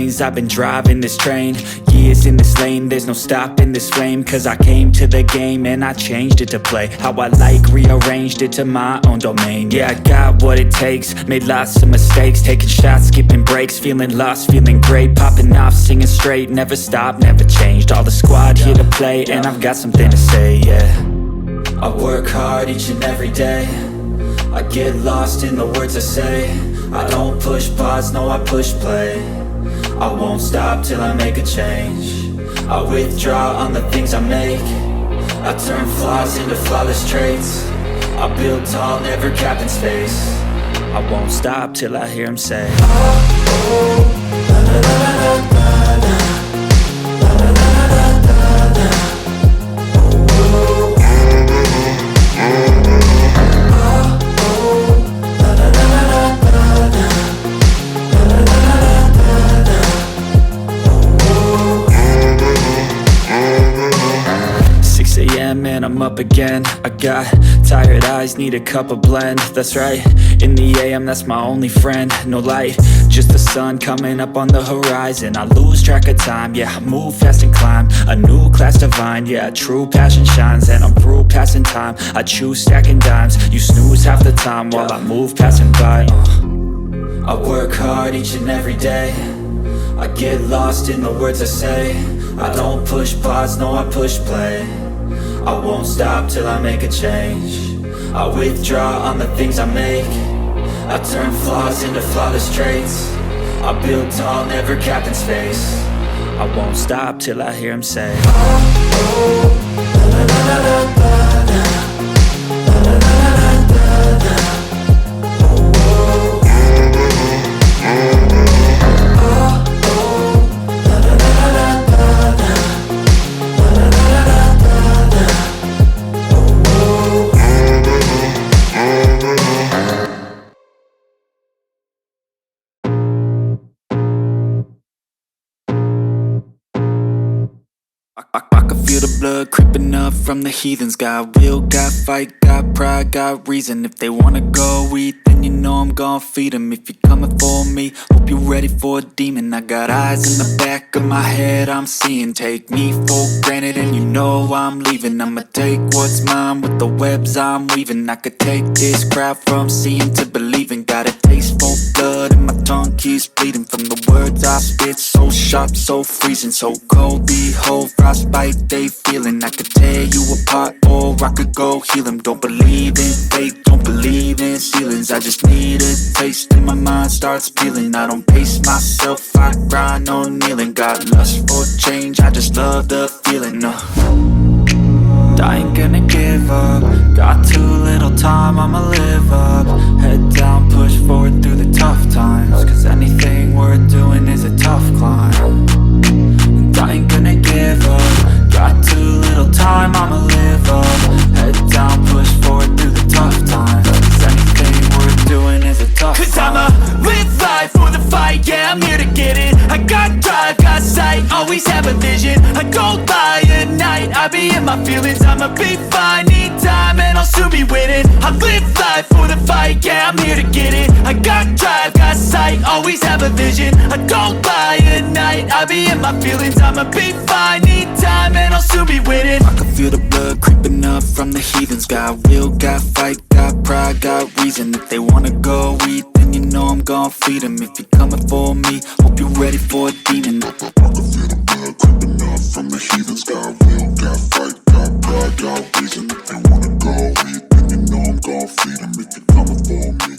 lanes. I've been driving this train, years in this lane. There's no stopping this flame, cause I came to the game and I changed it to play how I like, rearranged it to my own domain. Yeah, I got what it takes, made lots of mistakes, taking shots, skipping breaks, feeling lost, feeling great, popping off, singing straight, never stopped, never changed. All the squad here to play, and I've got something to say, yeah. I work hard each and every day, I get lost in the words I say. I don't push pause, no I push play. I won't stop till I make a change. I withdraw on the things I make. I turn flaws into flawless traits. I build tall, never capped in space. I won't stop till I hear him say, oh, oh, la, la, la, la, la, la. Man, I'm up again. I got tired eyes, need a cup of blend. That's right, in the AM, that's my only friend. No light, just the sun coming up on the horizon. I lose track of time, yeah, I move fast and climb a new class divine, yeah, true passion shines. And I'm through passing time, I choose stacking dimes. You snooze half the time while I move passing by. I work hard each and every day, I get lost in the words I say. I don't push pause, no I push play. I won't stop till I make a change. I withdraw on the things I make. I turn flaws into flawless traits. I build tall, never capped in space. I won't stop till I hear him say, oh, oh, la, la, la, la, la, la. I can feel the blood creeping up from the heathens. Got will, got fight, got pride, got reason. If they wanna go eat, then you know I'm gon' feed them. If you're coming for me, hope you're ready for a demon. I got eyes in the back of my head, I'm seeing. Take me for granted and you know I'm leaving. I'ma take what's mine with the webs I'm weaving. I could take this crowd from seeing to believing. Got a taste for blood and my tongue keeps bleeding from the words I spit. So sharp, so freezing, so cold, behold, frostbite they feeling. I could tear you apart or I could go heal them. Don't believe in fate, don't believe in ceilings. I just need a taste and my mind starts peeling. I don't pace myself, I grind on kneeling. Got lust for change, I just love the feeling. I ain't gonna give up, got too little time, I'ma live up. Head down, push forward through the tough times, cause anything worth doing is a tough climb. And I ain't gonna give up, got too little time, I'ma live up. Head down, push forward through the tough times, cause anything worth doing is a tough climb. Cause I'ma live life for the fight, yeah, I'm here to get it. I got drive, got sight, always have a vision. I don't lie at night, I be in my feelings. I'ma be fine, need time and I'll soon be winning. I live life for the fight, yeah, I'm here to get it. I got drive, got sight, always have a vision. I don't lie at night, I be in my feelings. I'ma be fine, need time and I'll soon be winning. I can feel the blood creeping up from the heathens. Got will, got fight, got pride, got reason. If they wanna go eat, then you know I'm gon' feed them. If you're coming for me, hope you're ready for a demon. I can feel the blood creeping up from the heathens. Got will, got fight, got pride, got reason. If they wanna go eat, then you know I'm gon' feed them. If you're coming for me,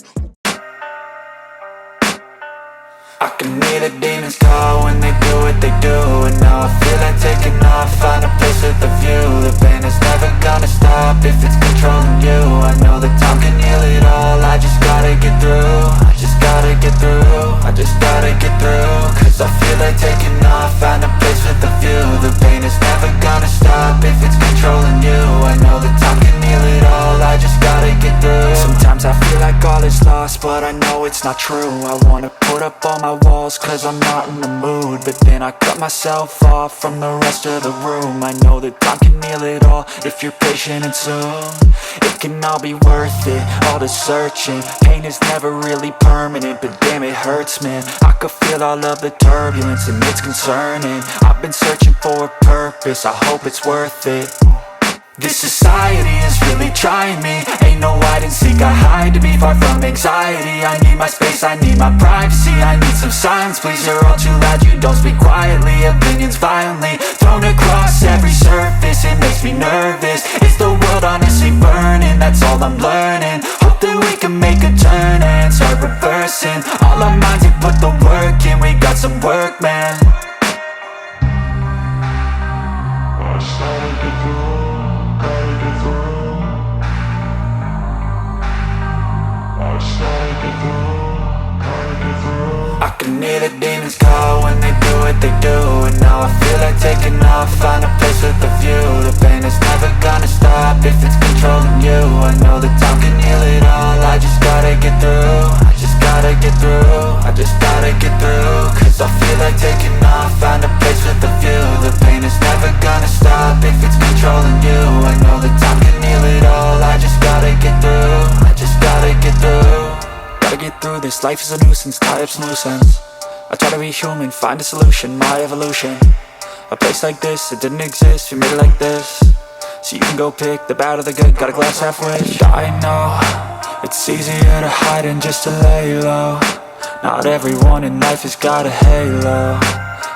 I can hear the demons call when they do what they do. And now I feel like taking off, find a place with a view. The pain is never gonna stop if it's controlling you. I know that time can heal it all, I just gotta get through. I just gotta get through, I just gotta get through. Cause I feel like taking off, find a place with a view. The pain is never gonna stop if it's controlling you. I know that time can heal it all, I just gotta get through. Sometimes I feel like all is lost, but I know it's not true. I wanna put up all my walls cause I'm not in the mood, but then I cut myself off from the rest of the room. I know that time can heal it all if you're patient and soon it can all be worth it, all the searching. Pain is never really permanent, but damn it hurts, man. I could feel all of the turbulence and it's concerning. I've been searching for a purpose, I hope it's worth it. This society is really trying me. Ain't no hide and seek, I hide to be far from anxiety. I need my space, I need my privacy. I need some silence, please, you're all too loud. You don't speak quietly, opinions violently thrown across every surface. It makes me nervous, is the world honestly burning? That's all I'm learning. Hope that we can make a turn and start reversing all our minds and put the work in. We got some work, man. I started to do. I can hear the demons call when they do what they do, and now I feel like taking off, find a place with a view. The pain is never gonna stop if it's controlling you. I know that time can heal it all, I just gotta get through. I just gotta get through, I just gotta get through. Cause I feel like taking off, find a place with a view. The pain is never gonna stop if it's controlling you. I know that time can heal it all, I just gotta get through. I just gotta get through. Gotta get through this, life is a nuisance, tie up some loose ends. I try to be human, find a solution, my evolution. A place like this, it didn't exist, we made it like this. So you can go pick the bad or the good, got a glass halfway. I know, it's easier to hide than just to lay low. Not everyone in life has got a halo.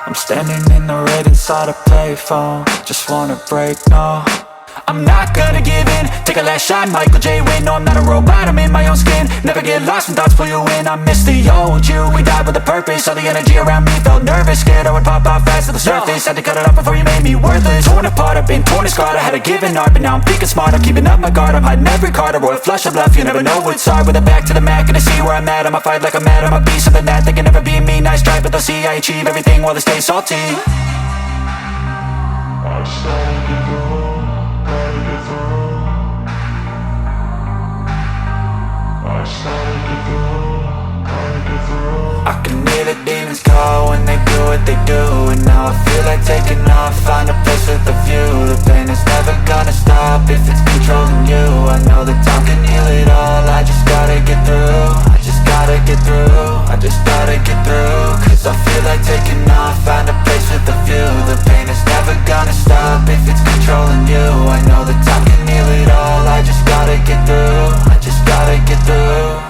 I'm standing in the red inside a payphone, just wanna break, no. I'm not gonna give in, take a last shot, Michael J. Win. No, I'm not a robot, I'm in my own skin. Never get lost when thoughts pull you in. I miss the old you, we died with a purpose. All the energy around me felt nervous, scared I would pop out fast to the surface. Had to cut it off before you made me worthless. Torn apart, I've been torn and scarred. I had a given art, but now I'm thinking smart. I'm keeping up my guard, I'm hiding every card. A royal flush of bluff, you never know what's hard. With a back to the mat, gonna see where I'm at. I'ma fight like I'm mad, I'ma be something that they can never be me. Nice try, but they'll see I achieve everything while they stay salty. I started to go. I can hear the demons call when they do what they do, and now I feel like taking off, find a place with a view. The pain is never gonna stop if it's controlling you. I know that time can heal it all, I just gotta get through. I just gotta get through, I just gotta get through. Cause I feel like taking off, find a place with a view. The pain is never gonna stop if it's controlling you. I know that time can heal it all, I just gotta get through. I just gotta get through.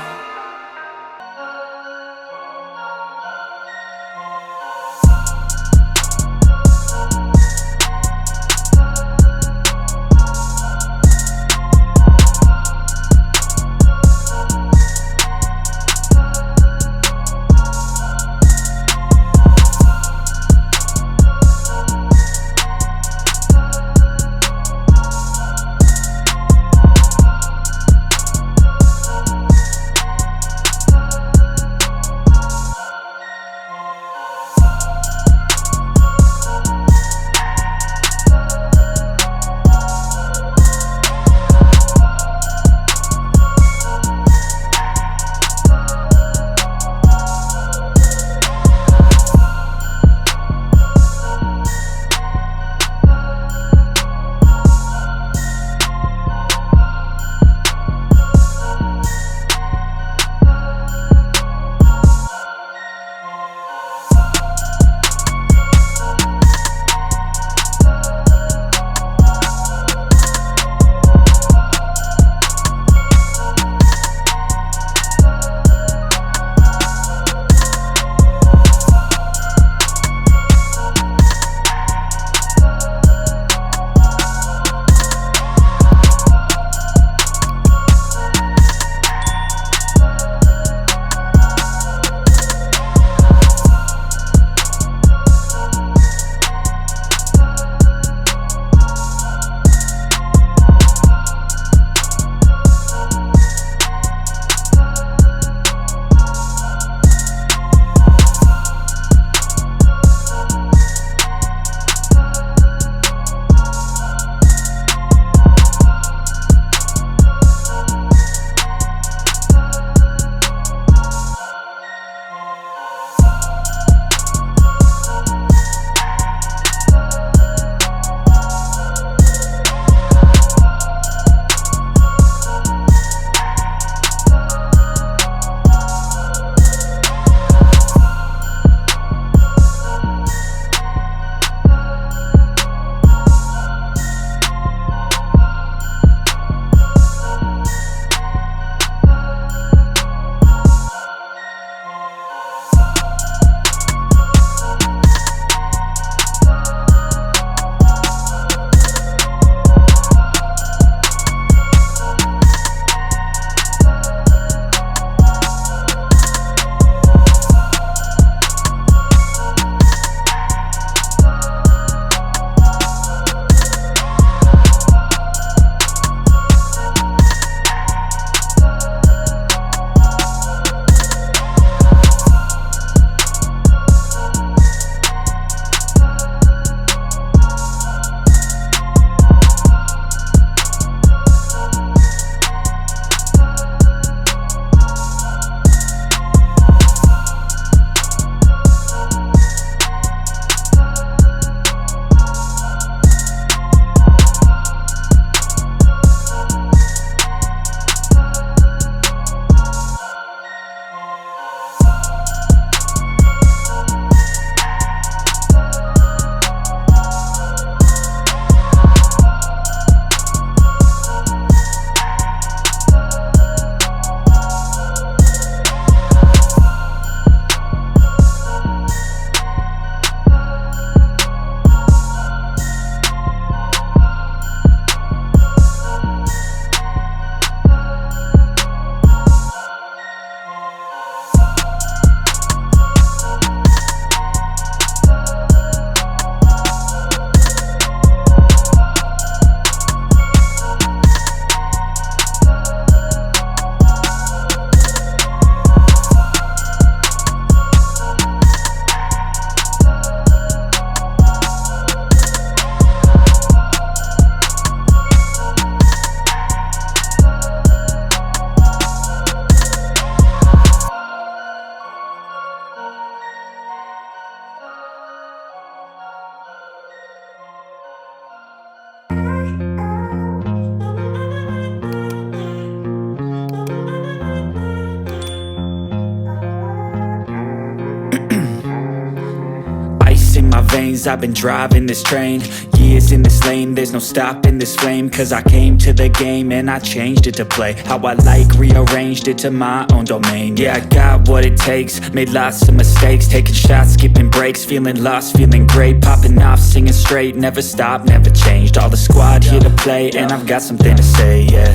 years I've been driving this train, years in this lane, there's no stopping this flame. Cause I came to the game and I changed it to play how I like, rearranged it to my own domain. Yeah, I got what it takes, made lots of mistakes, taking shots, skipping breaks, feeling lost, feeling great, popping off, singing straight, never stopped, never changed. All the squad here to play and I've got something to say, yeah.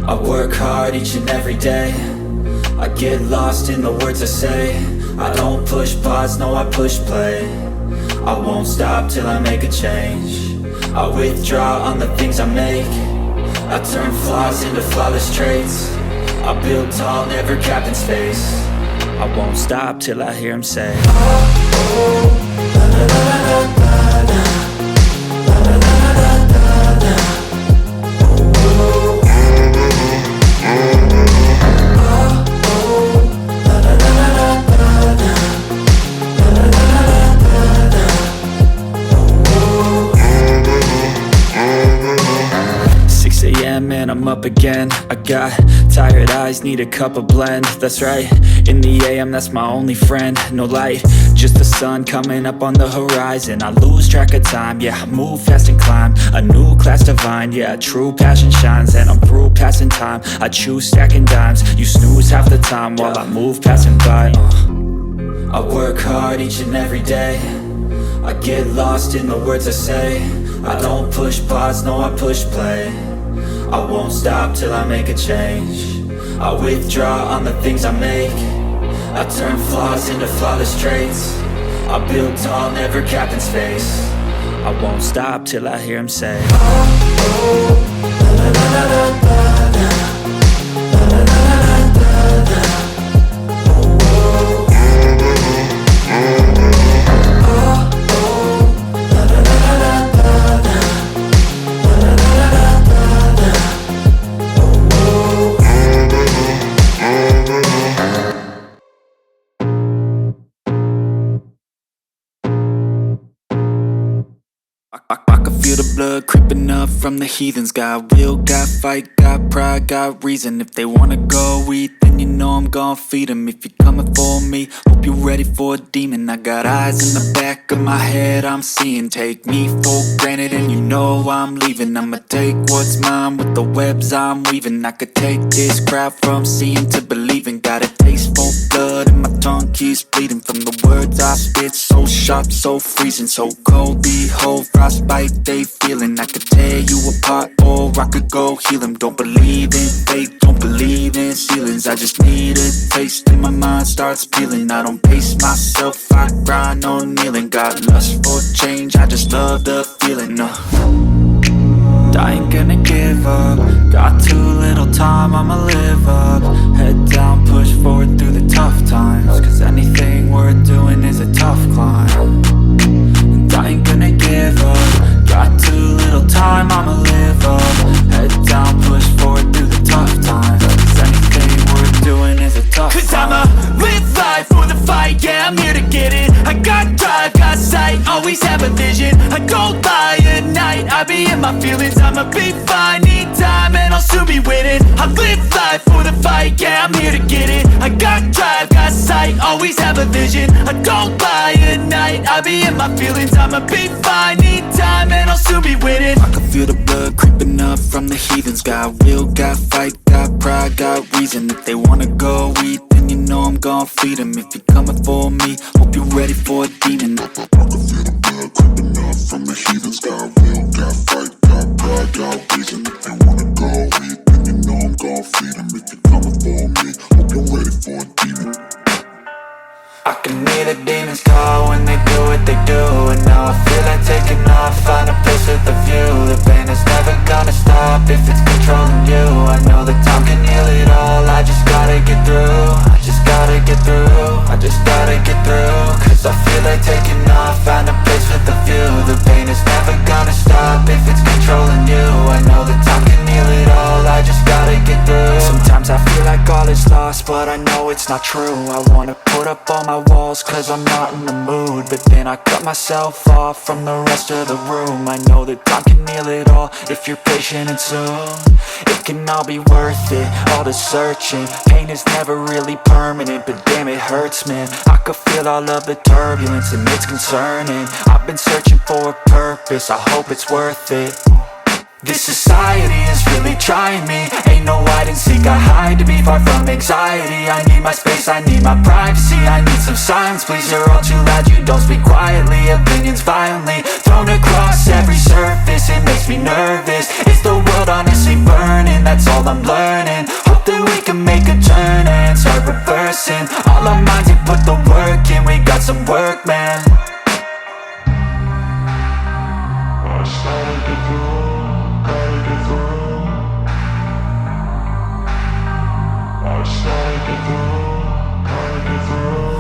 I work hard each and every day, I get lost in the words I say. I don't push pause, no I push play. I won't stop till I make a change. I withdraw on the things I make. I turn flaws into flawless traits. I build tall, never capped in space. I won't stop till I hear him say, oh, oh, la la la la la la. And I'm up again. I got tired eyes, need a cup of blend. That's right, in the AM, that's my only friend. No light, just the sun coming up on the horizon. I lose track of time, yeah, I move fast and climb a new class divine, yeah, true passion shines. And I'm through passing time, I choose stacking dimes. You snooze half the time while I move passing by. I work hard each and every day, I get lost in the words I say. I don't push pause, no I push play. I won't stop till I make a change. I withdraw on the things I make. I turn flaws into flawless traits. I build tall, never capped in space. I won't stop till I hear him say, oh, oh, la la la la la la. La la la la la la. Oh, oh. Oh, oh, la la la la la la. La la la la la. I can feel the blood creeping up from the heathens. Got will, got fight, got pride, got reason. If they wanna go eat, then you know I'm gon' feed them. If you're coming for me, hope you're ready for a demon. I got eyes in the back of my head, I'm seeing. Take me for granted and you know I'm leaving. I'ma take what's mine with the webs I'm weaving. I could take this crowd from seeing to believing. Got a taste for blood and my tongue keeps bleeding from the words I spit. So sharp, so freezing, so cold. Behold, frostbite they feeling. I could tear you apart or I could go heal them. Don't believe in fate, don't believe in ceilings. I just need a taste and my mind starts peeling. I don't pace myself, I grind on kneeling. Got lust for change, I just love the feeling. I ain't gonna give up. Got too little time, I'ma live up. Head down, push forward through the tough times. Cause anything worth doing is a tough climb. And I ain't gonna give up. Got too little time, I'ma live up. Head down, push forward through the tough times. Cause anything worth doing is a tough climb. Cause I'ma live life for the fight, yeah, I'm here to get it. I got drive, got sight, always have a vision. I don't lie at night, I be in my feelings. I'ma be fine, need time and I'll soon be winning. I live life for the fight, yeah, I'm here to get it. I got drive, got sight, always have a vision. I don't lie at night, I be in my feelings. I'ma be fine, need time and I'll soon be winning. I can feel the blood creeping up from the heathens. Got will, got fight, got pride, got reason. If they wanna go eat, then you know I'm gon' feed them. If you're coming for me, hope you're ready for a demon. I can feel the blood creeping up from the heathens. Got will, got fight, got pride, got reason. If they wanna go eat, then you know I'm gon' feed them. If you're coming for me, hope you're ready for a demon. I can hear the demons call when they do what they do. And now I feel like taking off, find a place with a view. The pain is never gonna stop if it's controlling you. I know that time can heal it all, I just gotta get through. I just gotta get through, I just gotta get through. Cause I feel like taking off, find a place with a view. The pain is never gonna stop if it's controlling you. I know that time can heal it all, I just gotta get through. Sometimes I feel like all is lost, but I know it's not true. I wanna put up all my walls, walls cause I'm not in the mood. But then I cut myself off from the rest of the room. I know that time can heal it all if you're patient and soon it can all be worth it, all the searching. Pain is never really permanent, but damn it hurts, man. I could feel all of the turbulence and it's concerning. I've been searching for a purpose, I hope it's worth it. This society is really trying me. Ain't no hide and seek, I hide to be far from anxiety. I need my space, I need my privacy. I need some silence, please, you're all too loud. You don't speak quietly, opinions violently thrown across every surface. It makes me nervous, is the world honestly burning? That's all I'm learning. Hope that we can make a turn and start reversing all our minds and put the work in. We got some work, man. I started to do.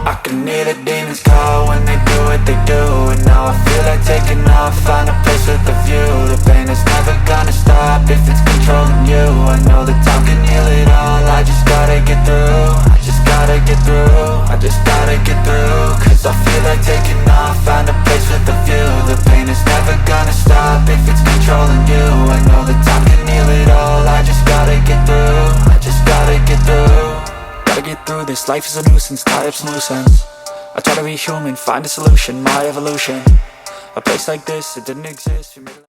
I can hear the demons call when they do what they do. And now I feel like taking off, find a place with a view. The pain is never gonna stop if it's controlling you. I know that time can heal it all, I just gotta get through. I just gotta get through, I just gotta get through. Cause I feel like taking off, find a place with a view. The pain is never gonna stop if it's controlling you. I know that time can heal it all, I just gotta get through. I just gotta get through. Gotta get through this, life is a nuisance, tie up some loose ends. I try to be human, find a solution, my evolution. A place like this, it didn't exist.